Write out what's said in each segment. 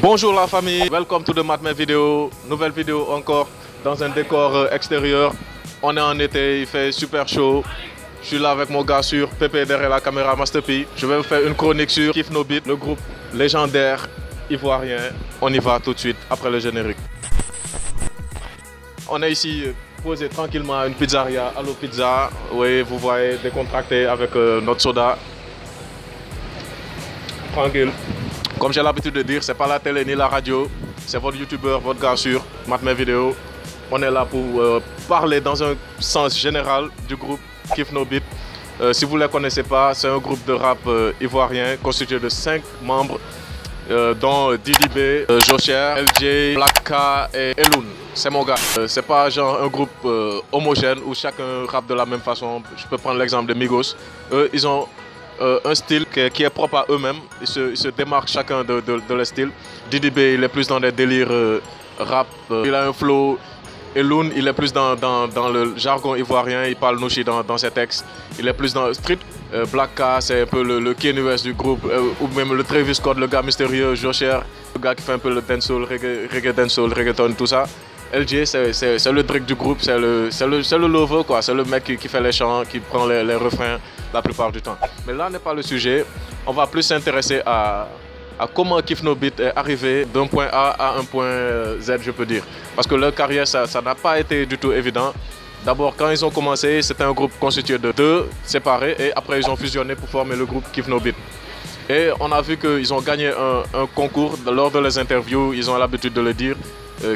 Bonjour la famille, welcome to the Matme Video. Nouvelle vidéo encore dans un décor extérieur. On est en été, il fait super chaud. Je suis là avec mon gars sur Pépé derrière la caméra Master P. Je vais vous faire une chronique sur Kiff No Beat, le groupe légendaire ivoirien. On y va tout de suite après le générique. On est ici posé tranquillement à une pizzeria, Allo Pizza. Oui, vous voyez, décontracté avec notre soda. Tranquille. Comme j'ai l'habitude de dire, c'est pas la télé ni la radio, c'est votre youtubeur, votre gars sur Matme Video. On est là pour parler dans un sens général du groupe Kiff No Beat. Si vous ne les connaissez pas, c'est un groupe de rap ivoirien constitué de 5 membres, dont Didi B, Jocher, LJ, Black K et Eloun. C'est mon gars. C'est pas genre un groupe homogène où chacun rappe de la même façon. Je peux prendre l'exemple de Migos. Eux, ils ont un style qui est propre à eux-mêmes. Ils se démarquent chacun de leur style. Didi B, il est plus dans des délires rap. Il a un flow. Eloun, il est plus dans le jargon ivoirien. Il parle nouchi dans ses textes. Il est plus dans le street. Black K, c'est un peu le Kanye West du groupe. Ou même le Travis Scott, le gars mystérieux. Jocher, le gars qui fait un peu le dancehall, reggae dancehall, reggaeton, tout ça. LJ, c'est le Drake du groupe, c'est le lover, quoi. C'est le mec qui fait les chants, qui prend les refrains la plupart du temps. Mais là n'est pas le sujet. On va plus s'intéresser à comment Kiff No Beat est arrivé d'un point A à un point Z, je peux dire. Parce que leur carrière, ça n'a pas été du tout évident. D'abord, quand ils ont commencé, c'était un groupe constitué de 2 séparés et après ils ont fusionné pour former le groupe Kiff No Beat. Et on a vu qu'ils ont gagné un concours lors de les interviews, ils ont l'habitude de le dire,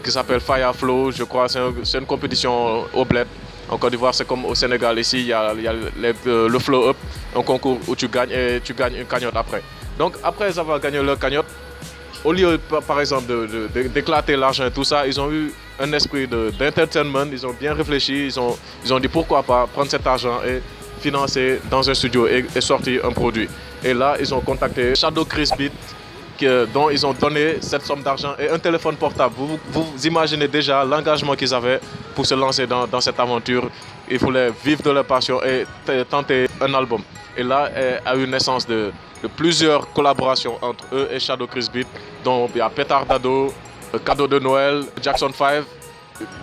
qui s'appelle Fire Flow, je crois. C'est une compétition au bled. En Côte d'Ivoire, c'est comme au Sénégal. Ici, il y a le Flow Up, un concours où tu gagnes et tu gagnes une cagnotte après. Donc, après avoir gagné leur cagnotte, au lieu, par exemple, d'éclater l'argent et tout ça, ils ont eu un esprit d'entertainment. Ils ont bien réfléchi. Ils ont dit pourquoi pas prendre cet argent et financer dans un studio et sortir un produit. Et là, ils ont contacté Shadow Chris Beat, dont ils ont donné cette somme d'argent et un téléphone portable. Vous imaginez déjà l'engagement qu'ils avaient pour se lancer dans cette aventure. Ils voulaient vivre de leur passion et tenter un album. Et là a eu naissance de plusieurs collaborations entre eux et Shadow Chris Beat, dont il y a Pétard Dado, Cadeau de Noël, Jackson 5.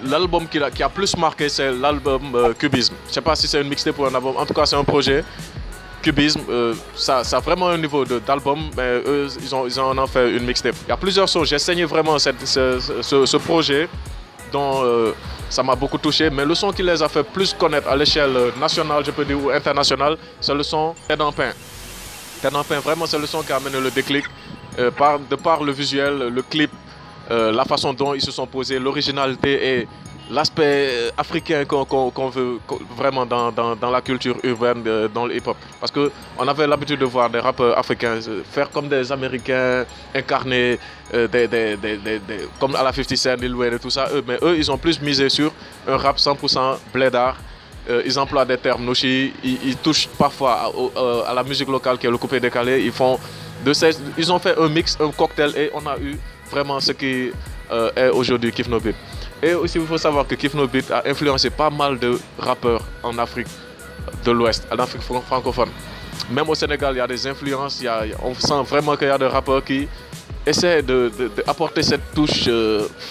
L'album qui a plus marqué, c'est l'album Cubisme. Je ne sais pas si c'est une mixtape ou un album, en tout cas c'est un projet. Cubisme, ça a vraiment un niveau d'album, mais eux, ils en ont fait une mixtape. Il y a plusieurs sons, j'ai saigné vraiment ce projet dont ça m'a beaucoup touché, mais le son qui les a fait plus connaître à l'échelle nationale, je peux dire, ou internationale, c'est le son Tête en Pain. Tête en Pain, vraiment, c'est le son qui a amené le déclic, de par le visuel, le clip, la façon dont ils se sont posés, l'originalité et l'aspect africain qu'on veut vraiment dans la culture urbaine, dans le hip-hop. Parce qu'on avait l'habitude de voir des rappeurs africains faire comme des Américains, incarner comme à la 50 Cent, Lil Wayne et tout ça. Mais eux, ils ont plus misé sur un rap 100% blédard. Ils emploient des termes nouchi, ils touchent parfois à la musique locale qui est le coupé-décalé. Ils ont fait un mix, un cocktail et on a eu vraiment ce qui est aujourd'hui Kiff No Beat. Et aussi, il faut savoir que Kiff No Beat a influencé pas mal de rappeurs en Afrique de l'Ouest, en Afrique francophone. Même au Sénégal, il y a des influences. On sent vraiment qu'il y a des rappeurs qui essaient d'apporter cette touche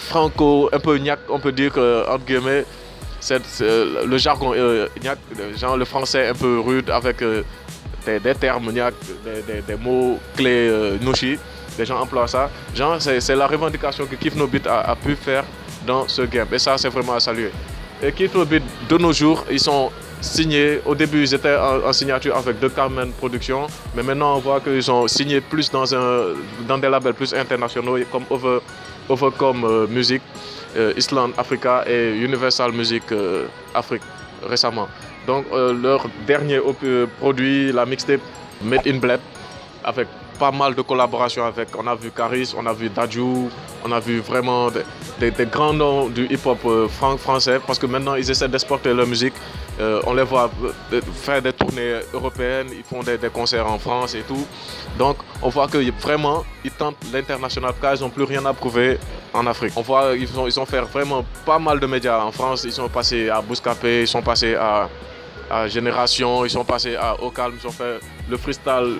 franco, un peu gnac, on peut dire que, entre guillemets, le jargon gnac, genre le français un peu rude avec des termes gnac, des mots clés nouchi. Les gens emploient ça. Genre, c'est la revendication que Kiff No Beat a pu faire dans ce game. Et ça, c'est vraiment à saluer. Et Kiff No Beat, de nos jours, ils sont signés. Au début, ils étaient en signature avec The Carmen Productions. Mais maintenant, on voit qu'ils sont signés plus dans des labels plus internationaux, comme Overcome Music, Island Africa et Universal Music Afrique, récemment. Donc, leur dernier produit, la mixtape Made in Bled, avec pas mal de collaborations avec, on a vu Caris, on a vu Dadju, on a vu vraiment des grands noms du hip-hop français, parce que maintenant ils essaient d'exporter leur musique. On les voit faire des tournées européennes, ils font des concerts en France et tout. Donc on voit que vraiment ils tentent l'international car ils n'ont plus rien à prouver en Afrique. On voit ils ont fait vraiment pas mal de médias en France, ils sont passés à Bouscapé, ils sont passés à Génération, ils sont passés Au Calme, ils ont fait le freestyle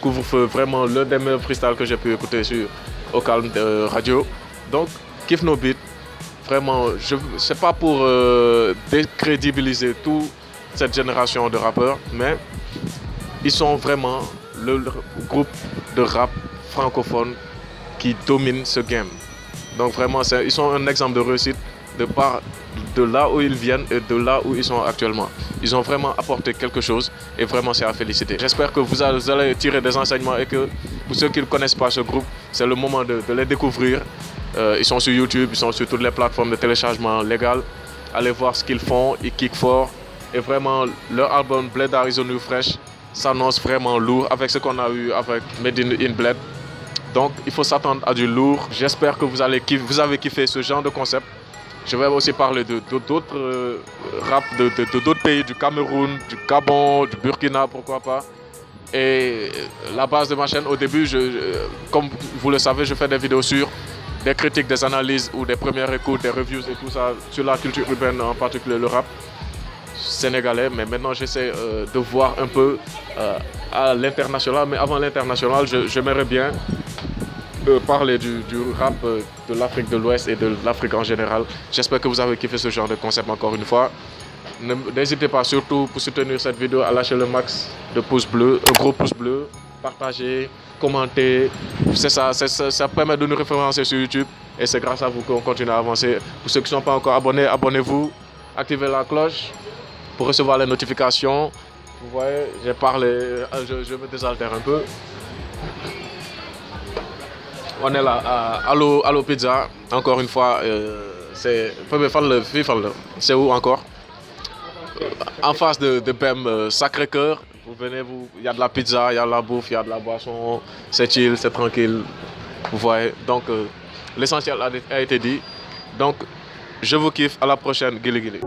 couvre-feu, vraiment l'un des meilleurs freestyles que j'ai pu écouter au calme radio. Donc, Kif No Beat, vraiment, c'est pas pour décrédibiliser toute cette génération de rappeurs, mais ils sont vraiment le groupe de rap francophone qui domine ce game. Donc vraiment, ils sont un exemple de réussite de part de là où ils viennent et de là où ils sont actuellement. Ils ont vraiment apporté quelque chose et vraiment c'est à féliciter. J'espère que vous allez tirer des enseignements et que pour ceux qui ne connaissent pas ce groupe, c'est le moment de les découvrir. Ils sont sur YouTube, ils sont sur toutes les plateformes de téléchargement légal. Allez voir ce qu'ils font, ils kick fort. Et vraiment, leur album Blédard is a New Fresh s'annonce vraiment lourd avec ce qu'on a eu avec Made in Bled. Donc il faut s'attendre à du lourd. J'espère que vous avez kiffé ce genre de concept. Je vais aussi parler d'autres rap de d'autres pays, du Cameroun, du Gabon, du Burkina, pourquoi pas. Et la base de ma chaîne, au début, comme vous le savez, je fais des vidéos sur des critiques, des analyses ou des premières écoutes, des reviews et tout ça sur la culture urbaine, en particulier le rap sénégalais. Mais maintenant, j'essaie de voir un peu à l'international. Mais avant l'international, j'aimerais bien parler du rap de l'Afrique de l'Ouest et de l'Afrique en général. J'espère que vous avez kiffé ce genre de concept encore une fois. N'hésitez pas surtout pour soutenir cette vidéo à lâcher le max de pouces bleus, un gros pouce bleu, partager, commenter. C'est ça, ça permet de nous référencer sur YouTube et c'est grâce à vous qu'on continue à avancer. Pour ceux qui ne sont pas encore abonnés, abonnez-vous, activez la cloche pour recevoir les notifications. Vous voyez, j'ai parlé, je me désaltère un peu. On est là à Allo Pizza, encore une fois, c'est où encore? En face de BEM Sacré-Cœur, vous venez, il y a de la pizza, il y a de la bouffe, il y a de la boisson, c'est chill, c'est tranquille, vous voyez. Donc l'essentiel a été dit, donc je vous kiffe, à la prochaine, Gili Gili.